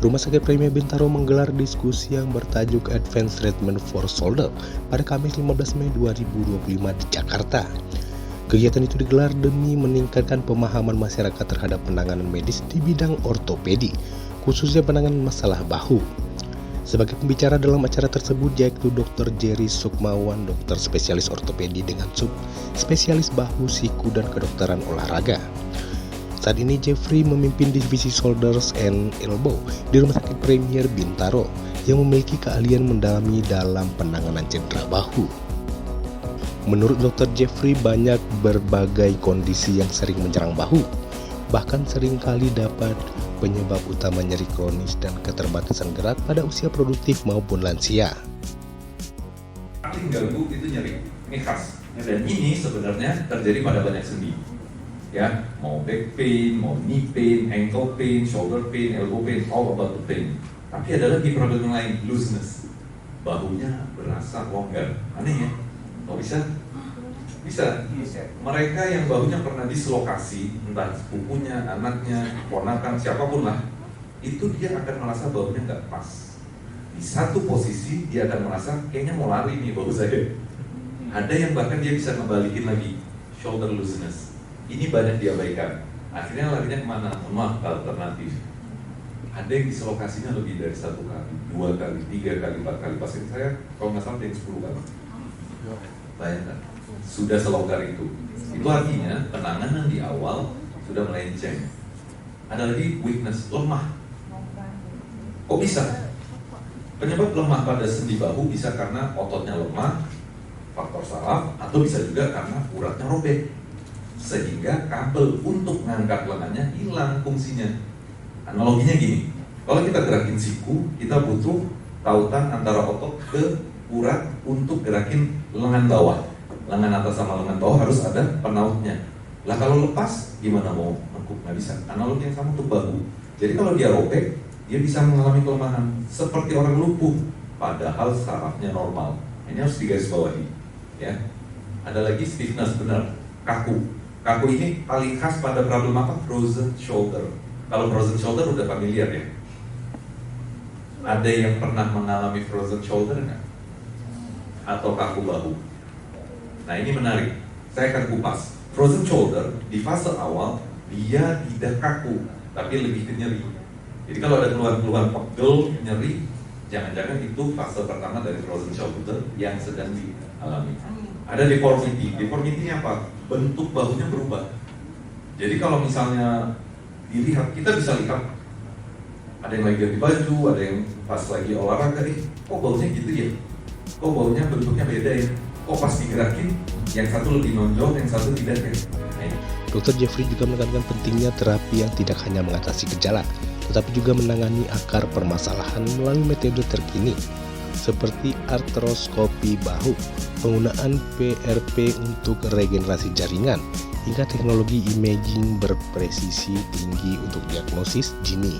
Rumah Sakit Premier Bintaro menggelar diskusi yang bertajuk Advanced Treatment for Shoulder pada Kamis 15 Mei 2025 di Jakarta. Kegiatan itu digelar demi meningkatkan pemahaman masyarakat terhadap penanganan medis di bidang ortopedi, khususnya penanganan masalah bahu. Sebagai pembicara dalam acara tersebut yaitu Dr. Jerry Sukmawan, dokter spesialis ortopedi dengan sub spesialis bahu, siku, dan kedokteran olahraga. Saat ini Jeffrey memimpin divisi Shoulders and Elbow di Rumah Sakit Premier Bintaro yang memiliki keahlian mendalami dalam penanganan cedera bahu. Menurut Dr. Jeffrey, banyak berbagai kondisi yang sering menyerang bahu, bahkan seringkali dapat penyebab utama nyeri kronis dan keterbatasan gerak pada usia produktif maupun lansia. Paling ganggu itu nyeri, ini khas. Dan ini sebenarnya terjadi pada banyak sendi. Ya, mau back pain, mau knee pain, ankle pain, shoulder pain, elbow pain, all about the pain. Tapi ada lagi problem yang lain, looseness. Bahunya berasa longgar. Aneh ya? Kok bisa? Bisa. Mereka yang bahunya pernah dislokasi, entah sepupunya, anaknya, ponakan, siapapun lah, itu dia akan merasa bahunya nggak pas. Di satu posisi dia akan merasa kayaknya mau lari nih bahu saya. Ada yang bahkan dia bisa ngebalikin lagi, shoulder looseness. Ini banyak diabaikan. Akhirnya larinya kemana? Maaf, alternatif. Ada yang dislokasinya lebih dari 1 kali, 2 kali, 3 kali, 4 kali. Pasien saya kalau nggak salah ada yang 10 kali. Bayangkan, sudah selonggar itu. Itu artinya penanganan di awal sudah melenceng. Ada lagi weakness, lemah. Kok bisa? Penyebab lemah pada sendi bahu bisa karena ototnya lemah, faktor saraf, atau bisa juga karena uratnya robek. Sehingga kabel untuk mengangkat lengannya hilang fungsinya. Analoginya gini, kalau kita gerakin siku, kita butuh tautan antara otot ke urat untuk gerakin lengan bawah. Lengan atas sama lengan bawah harus ada penautnya. Lah kalau lepas, gimana mau nengkuk? Nggak bisa. Analogi yang sama untuk bahu. Jadi kalau dia robek, dia bisa mengalami kelemahan seperti orang lumpuh, padahal sarafnya normal. Ini harus digarisbawahi. Ya. Ada lagi stiffness, benar, kaku. Kaku ini paling khas pada problem apa? Frozen shoulder. Kalau frozen shoulder udah familiar ya. Ada yang pernah mengalami frozen shoulder nggak? Atau kaku bahu? Nah ini menarik. Saya akan kupas. Frozen shoulder di fase awal dia tidak kaku, tapi lebih ke nyeri. Jadi kalau ada keluhan-keluhan pegel, nyeri, jangan-jangan itu fase pertama dari frozen shoulder yang sedang dialami. Ada deformity. Deformity-nya apa? Bentuk bahunya berubah. Jadi kalau misalnya dilihat, kita bisa lihat ada yang lagi ganti baju, ada yang pas lagi olahraga, kok bahunya gitu ya? Kok bahunya bentuknya beda ya? Kok pas digerakin, yang satu lebih nonjol, yang satu tidak ya? Dr. Jeffrey juga menekankan pentingnya terapi yang tidak hanya mengatasi gejala, tetapi juga menangani akar permasalahan melalui metode terkini, seperti artroskopi bahu, penggunaan PRP untuk regenerasi jaringan, hingga teknologi imaging berpresisi tinggi untuk diagnosis dini.